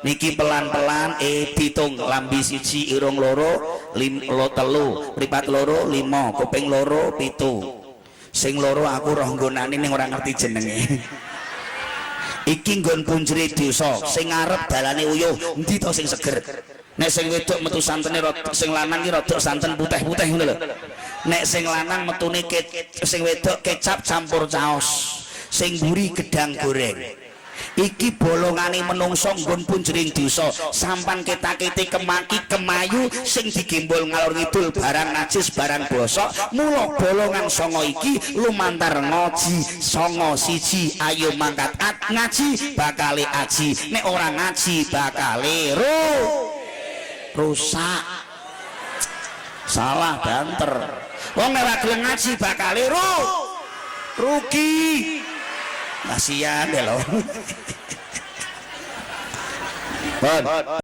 niki pelan-pelan ditung lambi siji irung loro telu mripat loro 5 kuping loro 7 sing loro aku roh nggonane ning ora ngerti jenenge iki nggon punjere desa sing ngarep dalane uyuh endi to sing seger nek sing wedok metu santene sing lanang ki rada santen putih-putih ngono lho nek sing lanang metune sing wedok kecap campur caos sing mburi gedang goreng iki bolongane menungso nggon punjering desa sampan ketak-ketik kemaki kemayu sing digembol ngalor ngidul barang najis barang bosok mula bolongan songo iki lumantar ngoji songo siji ayo mangkat ngaji bakale aji nek ora ngaji bakale rusak salah banter wong nek ora gelem ngaji bakale rugi kasihan lho.